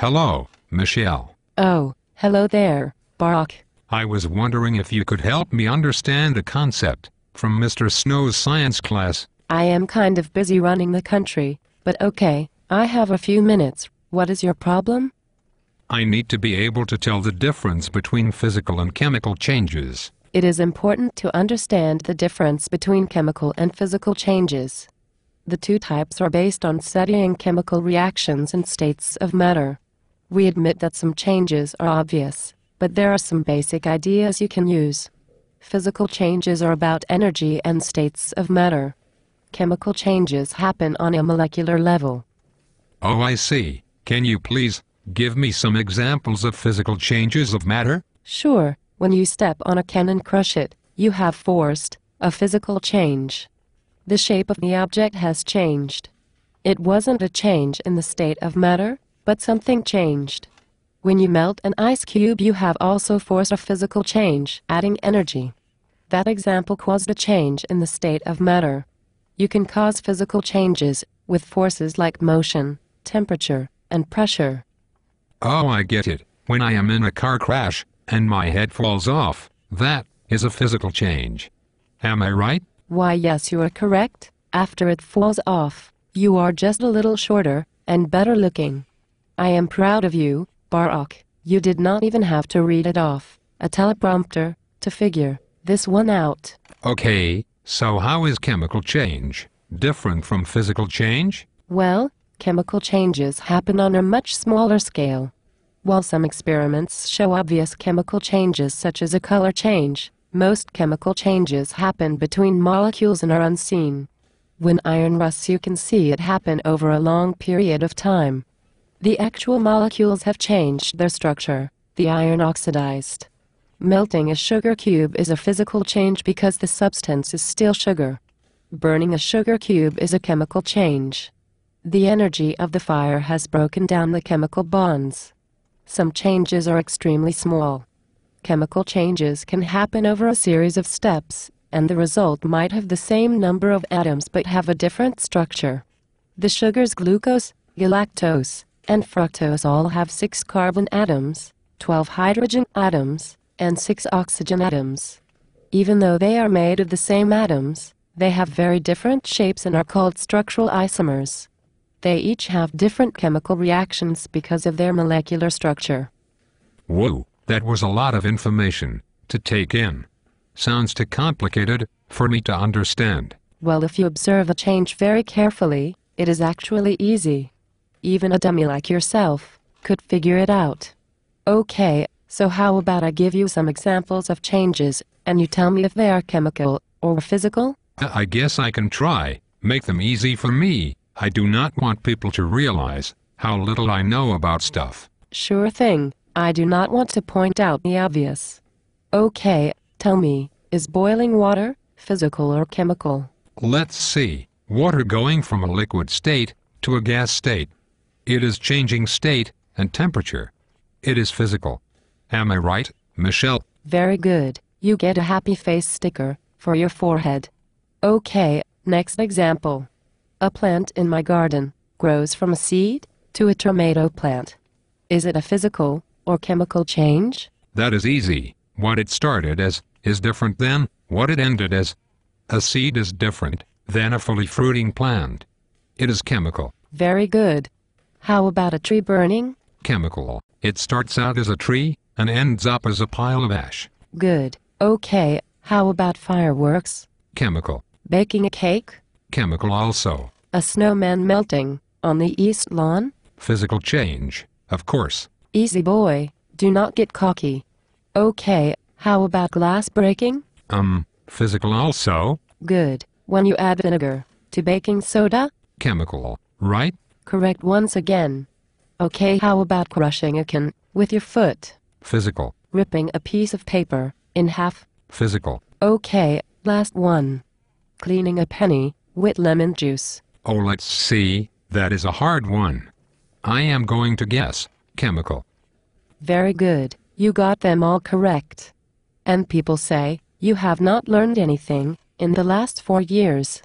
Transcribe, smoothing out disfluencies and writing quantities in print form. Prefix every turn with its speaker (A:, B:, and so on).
A: Hello, Michelle.
B: Oh, hello there, Barack.
A: I was wondering if you could help me understand a concept from Mr. Snow's science class.
B: I am kind of busy running the country, but okay, I have a few minutes. What is your problem?
A: I need to be able to tell the difference between physical and chemical changes.
B: It is important to understand the difference between chemical and physical changes. The two types are based on studying chemical reactions and states of matter. We admit that some changes are obvious, but there are some basic ideas you can use. Physical changes are about energy and states of matter. Chemical changes happen on a molecular level.
A: Oh, I see. Can you please give me some examples of physical changes of matter?
B: Sure, when you step on a can and crush it, you have forced a physical change. The shape of the object has changed. It wasn't a change in the state of matter, but something changed. When you melt an ice cube, you have also forced a physical change, adding energy. That example caused a change in the state of matter. You can cause physical changes with forces like motion, temperature, and pressure.
A: Oh, I get it. When I am in a car crash and my head falls off, that is a physical change. Am I right?
B: Why, yes, you are correct. After it falls off, you are just a little shorter and better looking. I am proud of you, Barack. You did not even have to read it off a teleprompter to figure this one out.
A: Okay, so how is chemical change different from physical change?
B: Well, chemical changes happen on a much smaller scale. While some experiments show obvious chemical changes such as a color change, most chemical changes happen between molecules and are unseen. When iron rusts, you can see it happen over a long period of time. The actual molecules have changed their structure. The iron oxidized. Melting a sugar cube is a physical change because the substance is still sugar. Burning a sugar cube is a chemical change. The energy of the fire has broken down the chemical bonds. Some changes are extremely small. Chemical changes can happen over a series of steps, and the result might have the same number of atoms but have a different structure. The sugars glucose, galactose, and fructose all have 6 carbon atoms, 12 hydrogen atoms, and 6 oxygen atoms. Even though they are made of the same atoms, they have very different shapes and are called structural isomers. They each have different chemical reactions because of their molecular structure.
A: Whoa, that was a lot of information to take in. Sounds too complicated for me to understand.
B: Well, if you observe a change very carefully, it is actually easy. Even a dummy like yourself could figure it out. Okay, so how about I give you some examples of changes, and you tell me if they are chemical or physical?
A: I guess I can try. Make them easy for me. I do not want people to realize how little I know about stuff.
B: Sure thing. I do not want to point out the obvious. Okay, tell me, is boiling water physical or chemical?
A: Let's see. Water going from a liquid state to a gas state. It is changing state and temperature. It is physical. Am I right, Michelle?
B: Very good. You get a happy face sticker for your forehead. Okay, next example. A plant in my garden grows from a seed to a tomato plant. Is it a physical or chemical change?
A: That is easy. What it started as is different than what it ended as. A seed is different than a fully fruiting plant. It is chemical.
B: Very good. How about a tree burning?
A: Chemical. It starts out as a tree and ends up as a pile of ash.
B: Good. Okay, how about fireworks?
A: Chemical.
B: Baking a cake?
A: Chemical also.
B: A snowman melting on the east lawn?
A: Physical change, of course.
B: Easy boy, do not get cocky. Okay, how about glass breaking?
A: Physical also.
B: Good. When you add vinegar to baking soda?
A: Chemical, right?
B: Correct once again. Okay, how about crushing a can with your foot?
A: Physical.
B: Ripping a piece of paper in half?
A: Physical.
B: Okay, last one. Cleaning a penny with lemon juice.
A: Oh, let's see. That is a hard one. I am going to guess chemical.
B: Very good. You got them all correct. And people say you have not learned anything in the last 4 years.